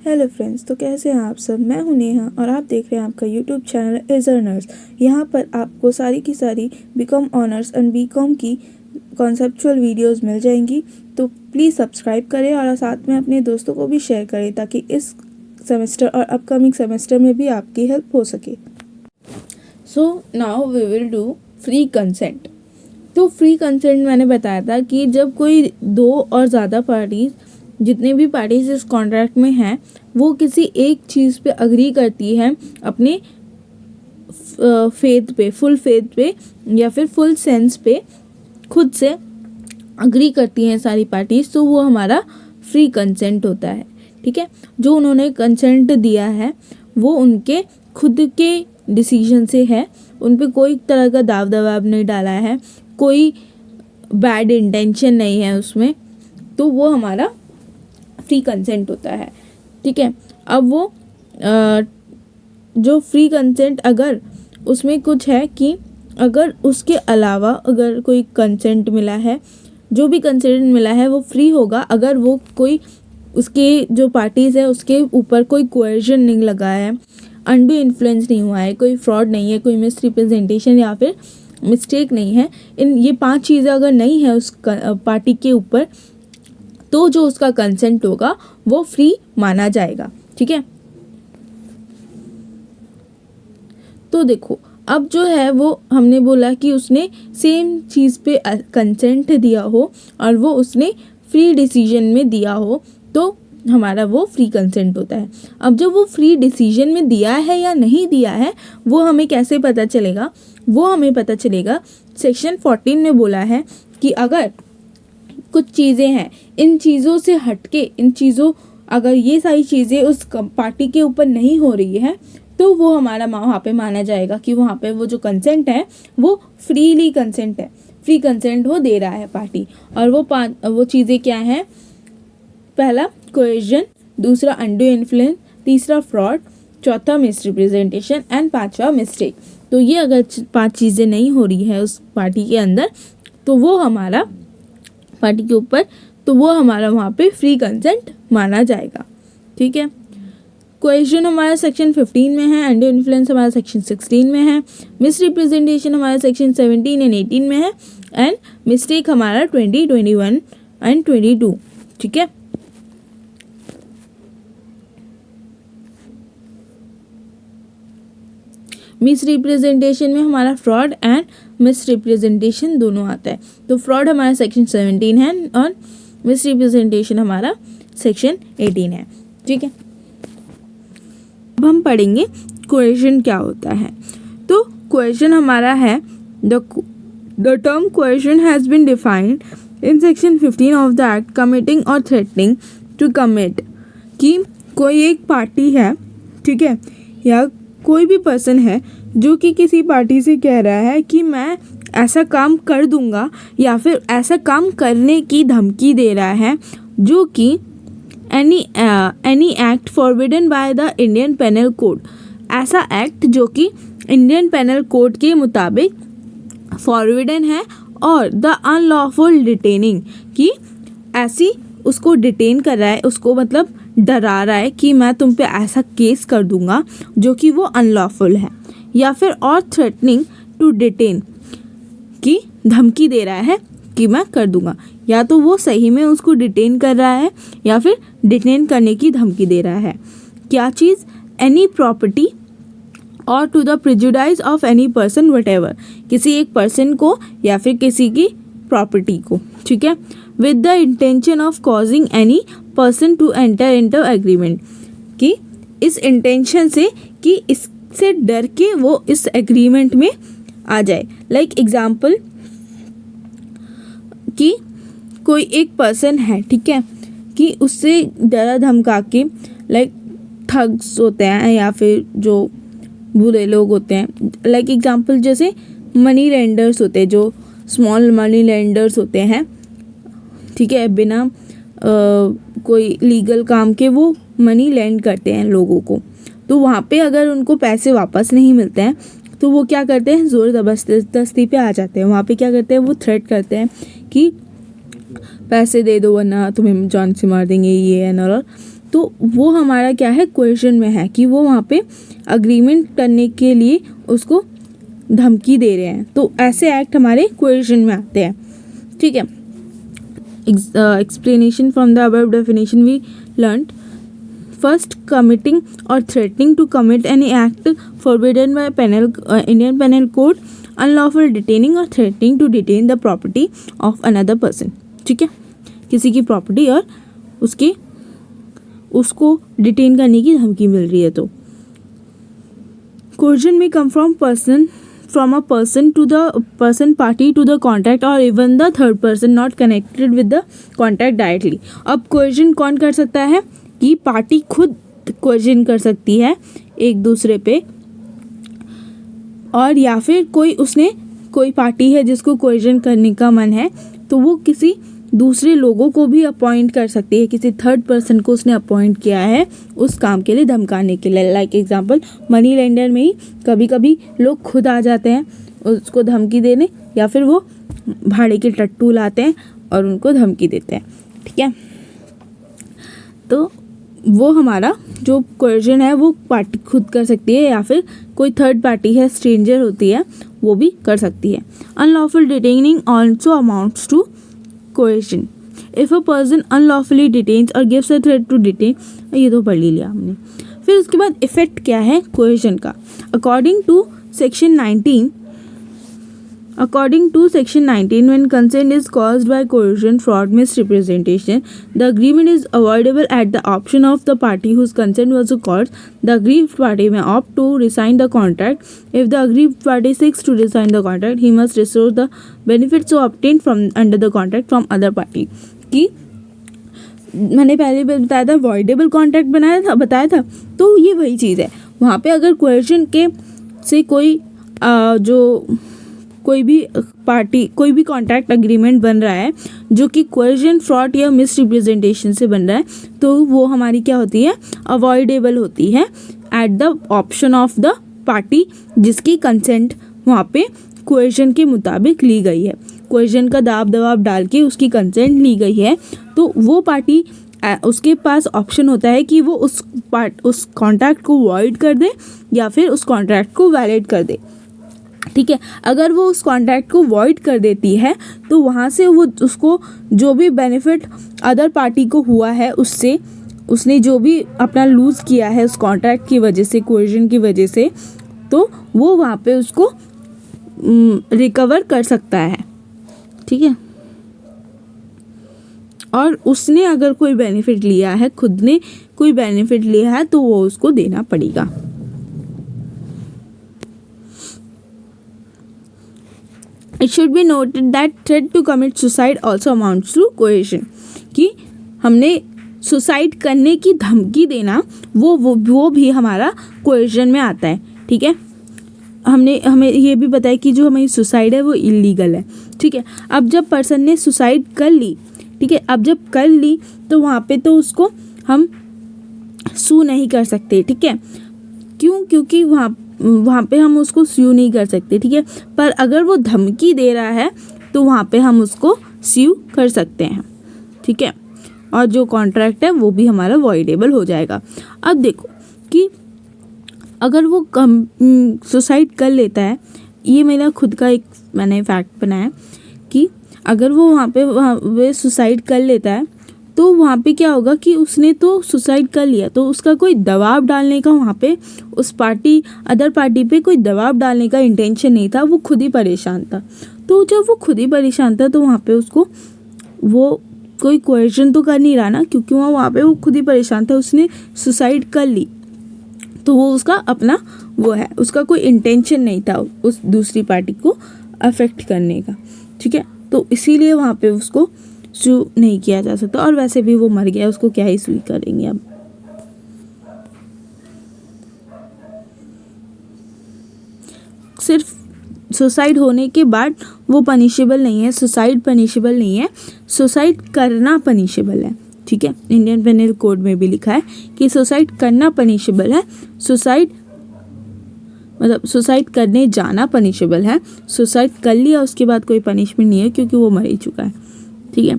Hello friends, तो कैसे हैं आप सब। मैं हूं नेहा और आप देख रहे हैं आपका यूट्यूब चैनल इज अर्नर्स। यहाँ पर आपको सारी की सारी बीकॉम ऑनर्स एंड बीकॉम की कॉन्सेप्चुअल वीडियोस मिल जाएंगी। तो प्लीज़ सब्सक्राइब करें और साथ में अपने दोस्तों को भी शेयर करें ताकि इस सेमेस्टर और अपकमिंग सेमेस्टर में भी आपकी हेल्प हो सके। So now we will do free consent. तो फ्री कंसेंट मैंने बताया था कि जब कोई दो और ज़्यादा पार्टीज, जितने भी पार्टीज इस कॉन्ट्रैक्ट में हैं, वो किसी एक चीज़ पे अग्री करती है अपने फेथ पे, फुल फेथ पे या फिर फुल सेंस पे खुद से अग्री करती हैं सारी पार्टीज, तो वो हमारा फ्री कंसेंट होता है। ठीक है, जो उन्होंने कंसेंट दिया है वो उनके खुद के डिसीजन से है, उन पे कोई तरह का दाव दबाव नहीं डाला है, कोई बैड इंटेंशन नहीं है उसमें, तो वो हमारा फ्री कंसेंट होता है। ठीक है, अब वो जो फ्री कंसेंट, अगर उसमें कुछ है कि अगर उसके अलावा अगर कोई कंसेंट मिला है, जो भी कंसेंट मिला है वो फ्री होगा अगर वो कोई उसके जो पार्टीज़ है उसके ऊपर कोई कोएर्जन नहीं लगा है, अनडू इन्फ्लुएंस नहीं हुआ है, कोई फ्रॉड नहीं है, कोई मिस रिप्रेजेंटेशन या फिर मिस्टेक नहीं है। इन ये 5 चीज़ें अगर नहीं है उस पार्टी के ऊपर, तो जो उसका कंसेंट होगा वो फ्री माना जाएगा। ठीक है, तो देखो अब जो है वो हमने बोला कि उसने सेम चीज़ पे कंसेंट दिया हो और वो उसने फ्री डिसीजन में दिया हो, तो हमारा वो फ्री कंसेंट होता है। अब जब वो फ्री डिसीजन में दिया है या नहीं दिया है वो हमें कैसे पता चलेगा? वो हमें पता चलेगा सेक्शन 14 में बोला है कि अगर कुछ चीज़ें हैं, इन चीज़ों से हटके, इन चीज़ों, अगर ये सारी चीज़ें उस पार्टी के ऊपर नहीं हो रही है तो वो हमारा वहाँ पे माना जाएगा कि वहाँ पे वो जो कंसेंट है वो फ्रीली कंसेंट है, फ्री कंसेंट वो दे रहा है पार्टी। और वो चीज़ें क्या हैं? पहला कोएर्जन, दूसरा अनडू इन्फ्लुएंस, तीसरा फ्रॉड, चौथा मिस रिप्रेजेंटेशन एंड 5वां मिस्टेक। तो ये अगर 5 चीज़ें नहीं हो रही है उस पार्टी के अंदर तो वो हमारा पार्टी के ऊपर, तो वो हमारा वहाँ पे फ्री कंसेंट माना जाएगा। ठीक है, कोएर्जन हमारा सेक्शन 15 में है, अनडू इन्फ्लुएंस हमारा सेक्शन 16 में है, मिस रिप्रेजेंटेशन हमारा सेक्शन 17 एंड 18 में है, एंड मिस्टेक हमारा 20, 21 एंड 22। ठीक है, मिस रिप्रेजेंटेशन में हमारा फ्रॉड एंड मिस रिप्रेजेंटेशन दोनों आता है। तो फ्रॉड हमारा सेक्शन 17 है और मिस रिप्रेजेंटेशन हमारा सेक्शन 18 है। ठीक है, अब हम पढ़ेंगे कोएर्जन क्या होता है। तो कोएर्जन हमारा है the term coercion has been defined in section 15 of the act committing or threatening to commit, कि कोई एक पार्टी है, ठीक है, या कोई भी पर्सन है जो कि किसी पार्टी से कह रहा है कि मैं ऐसा काम कर दूंगा या फिर ऐसा काम करने की धमकी दे रहा है, जो कि any act forbidden by the Indian Penal Code, ऐसा एक्ट जो कि इंडियन पेनल कोड के मुताबिक फॉरबिडन है, और द अनलॉफुल डिटेनिंग, कि ऐसी उसको डिटेन कर रहा है, उसको मतलब डरा रहा है कि मैं तुम पे ऐसा केस कर दूंगा जो कि वो अनलॉफुल है, या फिर और थ्रेटनिंग टू डिटेन, कि धमकी दे रहा है कि मैं कर दूंगा, या तो वो सही में उसको डिटेन कर रहा है या फिर डिटेन करने की धमकी दे रहा है। क्या चीज़? Any property or to the prejudice of any person whatever, किसी एक पर्सन को या फिर किसी की प्रॉपर्टी को। ठीक है, with the intention of causing any person to enter into agreement, कि इस इंटेंशन से कि इससे डर के वो इस एग्रीमेंट में आ जाए। लाइक एग्जाम्पल, कि कोई एक पर्सन है, ठीक है, कि उससे डरा धमका के, लाइक ठग्स होते हैं या फिर जो बुरे लोग होते हैं, लाइक एग्जाम्पल जैसे मनी लेंडर्स होते हैं, जो स्मॉल मनी लेंडर्स होते हैं, ठीक है, बिना कोई लीगल काम के वो मनी लेंड करते हैं लोगों को। तो वहाँ पे अगर उनको पैसे वापस नहीं मिलते हैं तो वो क्या करते हैं? ज़ोर ज़बरदस्ती पे आ जाते हैं। वहाँ पे क्या करते हैं? वो थ्रेट करते हैं कि पैसे दे दो वरना तुम्हें जान से मार देंगे, ये है ना। तो वो हमारा क्या है, कोएर्शन में है कि वो वहाँ पे अग्रीमेंट करने के लिए उसको धमकी दे रहे हैं। तो ऐसे एक्ट हमारे कोएर्शन में आते हैं। ठीक है, explanation from the above definition we learnt. First, committing or threatening to commit any act forbidden by Indian Penal Code, unlawful detaining or threatening to detain the property of another person. ठीक है, किसी की property और उसको detain करने की धमकी मिल रही है। तो coercion may come from a person to the person party to the contract or even the third person not connected with the contract directly. अब coercion कौन कर सकता है कि पार्टी खुद coercion कर सकती है एक दूसरे पे, और या फिर कोई पार्टी है जिसको coercion करने का मन है तो वो किसी दूसरे लोगों को भी अपॉइंट कर सकती है, किसी थर्ड पर्सन को उसने अपॉइंट किया है उस काम के लिए, धमकाने के लिए। लाइक एग्जांपल, मनी लेंडर में ही कभी कभी लोग खुद आ जाते हैं उसको धमकी देने, या फिर वो भाड़े के टट्टू लाते हैं और उनको धमकी देते हैं। ठीक है, तो वो हमारा जो कोएर्शन है वो पार्टी खुद कर सकती है, या फिर कोई थर्ड पार्टी है, स्ट्रेंजर होती है, वो भी कर सकती है। Unlawful detaining also amounts to coercion. If a person unlawfully detains or gives a threat to detain, ये तो पढ़ लिया हमने। फिर उसके बाद इफेक्ट क्या है coercion का। According to section 19, when consent is caused by coercion, fraud, misrepresentation, the agreement is avoidable at the option of the party whose consent was caused. The aggrieved party may opt to resign the contract. If the aggrieved party seeks to resign the contract, he must restore the benefits so obtained from under the contract from other party. कि मैंने पहले बताया था voidable contract बताया था, तो ये वही चीज़ है। वहाँ पे अगर कोएर्शन के से कोई भी कॉन्ट्रैक्ट एग्रीमेंट बन रहा है जो कि कोएर्शन, फ्रॉड या मिसरिप्रेजेंटेशन से बन रहा है, तो वो हमारी क्या होती है, अवॉइडेबल होती है at the option of the party जिसकी कंसेंट वहाँ पे कोएर्शन के मुताबिक ली गई है। कोएर्शन का दबाव डाल के उसकी कंसेंट ली गई है, तो वो पार्टी उसके पास ऑप्शन होता है कि वो उस कॉन्ट्रैक्ट को वॉइड कर दे या फिर उस कॉन्ट्रैक्ट को वैलिड कर दे। ठीक है, अगर वो उस कॉन्ट्रैक्ट को वॉइड कर देती है तो वहाँ से वो उसको जो भी बेनिफिट अदर पार्टी को हुआ है उससे, उसने जो भी अपना लूज़ किया है उस कॉन्ट्रैक्ट की वजह से, कोएर्शन की वजह से, तो वो वहाँ पे उसको रिकवर कर सकता है। ठीक है, और उसने अगर कोई बेनिफिट लिया है, खुद ने कोई बेनिफिट लिया है, तो वो उसको देना पड़ेगा। It should be noted that threat to commit suicide also amounts to coercion. कि हमने सुसाइड करने की धमकी देना वो भी हमारा कोएर्शन में आता है। ठीक है, हमें ये भी बताया कि जो हमारी सुसाइड है वो इलीगल है। ठीक है, अब जब पर्सन ने सुसाइड कर ली, ठीक है, अब जब कर ली तो वहाँ पे तो उसको हम सू नहीं कर सकते। ठीक है, क्यों? क्योंकि वहाँ पे हम उसको स्यू नहीं कर सकते। ठीक है, पर अगर वो धमकी दे रहा है तो वहाँ पे हम उसको स्यू कर सकते हैं। ठीक है, और जो कॉन्ट्रैक्ट है वो भी हमारा वॉइडेबल हो जाएगा। अब देखो कि अगर वो सुसाइड कर लेता है, ये मेरा खुद का मैंने फैक्ट बनाया कि अगर वो वहाँ पे सुसाइड कर लेता है तो वहाँ पे क्या होगा कि उसने तो सुसाइड कर लिया, तो उसका कोई दबाव डालने का वहाँ पे उस अदर पार्टी पे कोई दबाव डालने का इंटेंशन नहीं था, वो खुद ही परेशान था। तो जब वो खुद ही परेशान था तो वहाँ पे उसको वो कोई कोएर्शन तो कर नहीं रहा ना, क्योंकि वहाँ पे वो खुद ही परेशान था, उसने सुसाइड कर ली, तो वो उसका अपना वो है, उसका कोई इंटेंशन नहीं था उस दूसरी पार्टी को अफेक्ट करने का। ठीक है, तो इसीलिए वहाँ पे उसको सू नहीं किया जा सकता, और वैसे भी वो मर गया, उसको क्या ही सू करेंगे। अब सिर्फ सुसाइड होने के बाद वो पनिशेबल नहीं है, सुसाइड पनिशेबल नहीं है, सुसाइड करना पनिशेबल है। ठीक है, इंडियन पेनल कोड में भी लिखा है कि सुसाइड करना पनिशेबल है, सुसाइड करने जाना पनिशेबल है। सुसाइड कर लिया उसके बाद कोई पनिशमेंट नहीं है, क्योंकि वो मर ही चुका है। ठीक है,